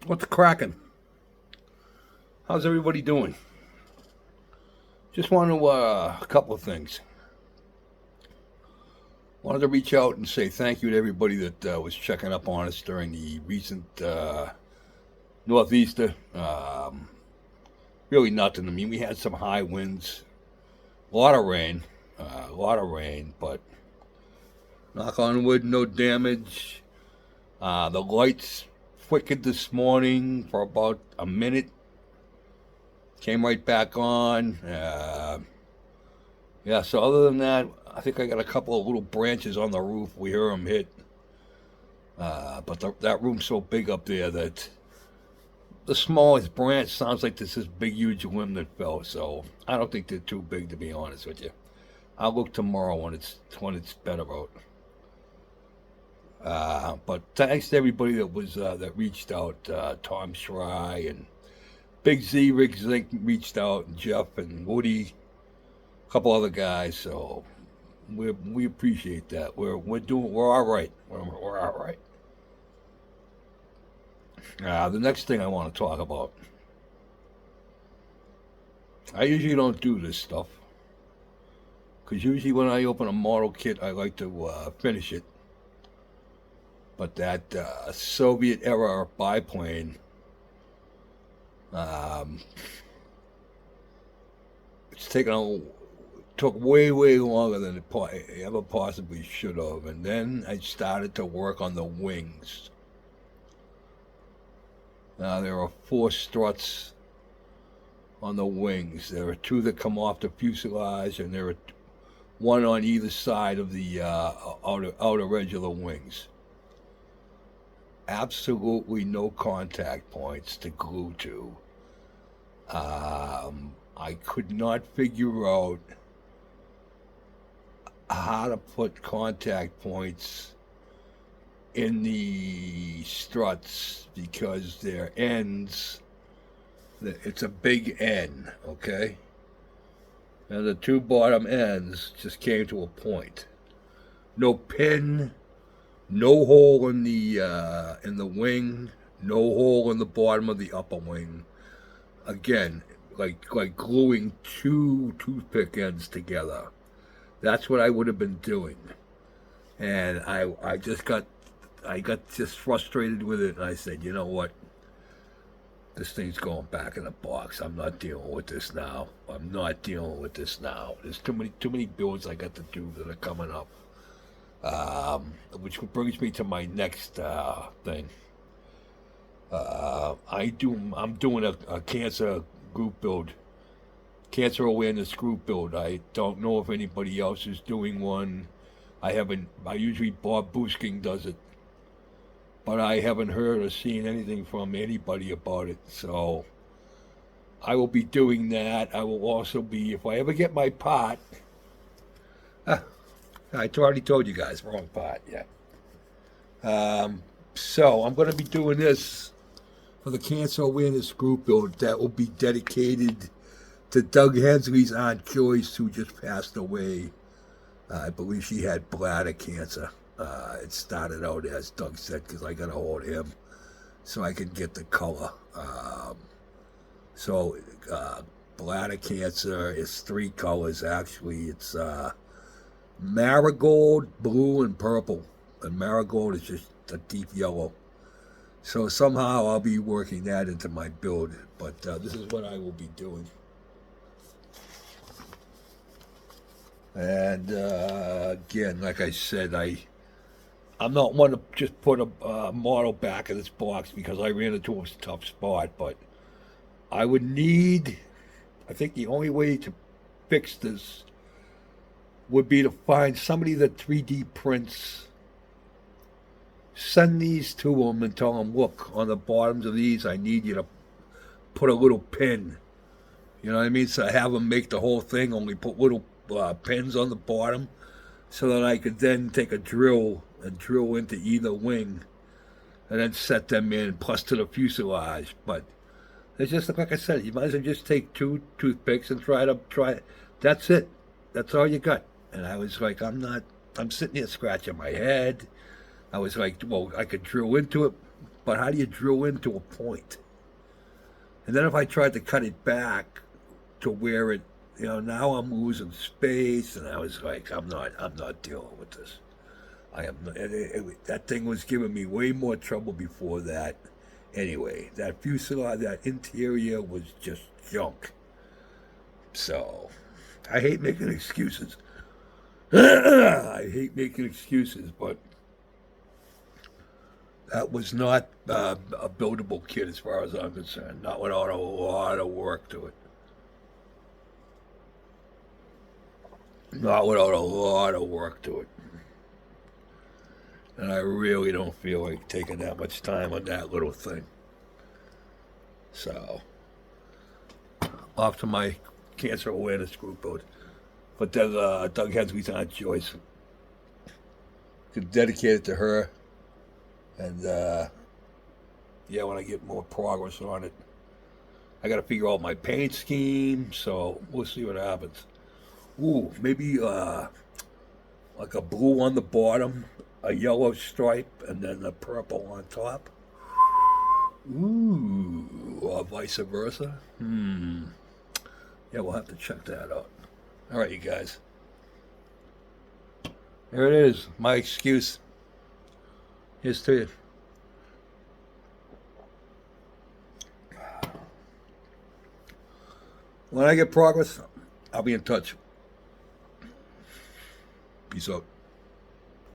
What's cracking? How's everybody doing? Just want to a couple of things. Wanted to reach out and say thank you to everybody that was checking up on us during the recent northeaster. Really nothing. I mean, we had some high winds, a lot of rain, but knock on wood, no damage. The lights flickered this morning for about a minute, came right back on. Yeah, so other than that, I think I got a couple of little branches on the roof. We hear them hit. That room's so big up there that the smallest branch sounds like this big, huge limb that fell. So I don't think they're too big, to be honest with you. I'll look tomorrow when it's better out. But thanks to everybody that reached out. Tom Schry and Big Z, Rick Zink reached out, and Jeff and Woody, a couple other guys. So we appreciate that. We're all right. We're all right. The next thing I want to talk about. I usually don't do this stuff because usually when I open a model kit, I like to finish it. But that Soviet era biplane, um, it's took way longer than it ever possibly should have. And then I started to work on the wings. There are four struts on the wings. There are two that come off the fuselage, and there are one on either side of the outer edge of the wings. Absolutely no contact points to glue to. I could not figure out how to put contact points in the struts because their ends, it's a big N, okay? And the two bottom ends just came to a point. No pin, no hole in the wing, no hole in the bottom of the upper wing. Again, like gluing two toothpick ends together. That's what I would have been doing. And I got just frustrated with it, and I said, you know what? This thing's going back in the box. I'm not dealing with this now. There's too many builds I got to do that are coming up. Which brings me to my next thing. I'm doing a cancer group build, cancer awareness group build. I don't know if anybody else is doing one. I usually Bob Boosking does it, but I haven't heard or seen anything from anybody about it. So I will be doing that. I will also be, if I ever get my pot. I already told you guys, wrong pot. Yeah. So I'm going to be doing this for the Cancer Awareness Group build that will be dedicated to Doug Hensley's Aunt Joyce, who just passed away. I believe she had bladder cancer. It started out as Doug said because I got a hold of him so I could get the color. So bladder cancer is three colors actually. It's marigold, blue, and purple. And marigold is just a deep yellow. So somehow I'll be working that into my build. But this is what I will be doing. And again, like I said, I'm not one to just put a model back in this box because I ran into a tough spot. But I think the only way to fix this would be to find somebody that 3D prints, send these to them and tell them, look, on the bottoms of these, I need you to put a little pin. You know what I mean? So have them make the whole thing, only put little pins on the bottom so that I could then take a drill and drill into either wing and then set them in, plus to the fuselage. But it's just like I said, you might as well just take two toothpicks and try it. That's it. That's all you got. And I was like, I'm sitting here scratching my head. I was like, well, I could drill into it, but how do you drill into a point? And then if I tried to cut it back to where it, now I'm losing space, and I was like, I'm not dealing with this. I am not, that thing was giving me way more trouble before that. Anyway, that fuselage, that interior was just junk. So, I hate making excuses. I hate making excuses, but that was not a buildable kit as far as I'm concerned. Not without a lot of work to it. Not without a lot of work to it. And I really don't feel like taking that much time on that little thing. So, off to my cancer awareness group. But Doug Hensby's Aunt Joyce. Could dedicate it to her. And, yeah, when I get more progress on it, I got to figure out my paint scheme. So, we'll see what happens. Ooh, maybe like a blue on the bottom, a yellow stripe, and then the purple on top. Ooh, or vice versa. Yeah, we'll have to check that out. All right, you guys. There it is, my excuse. Here's to you. When I get progress, I'll be in touch. Peace out.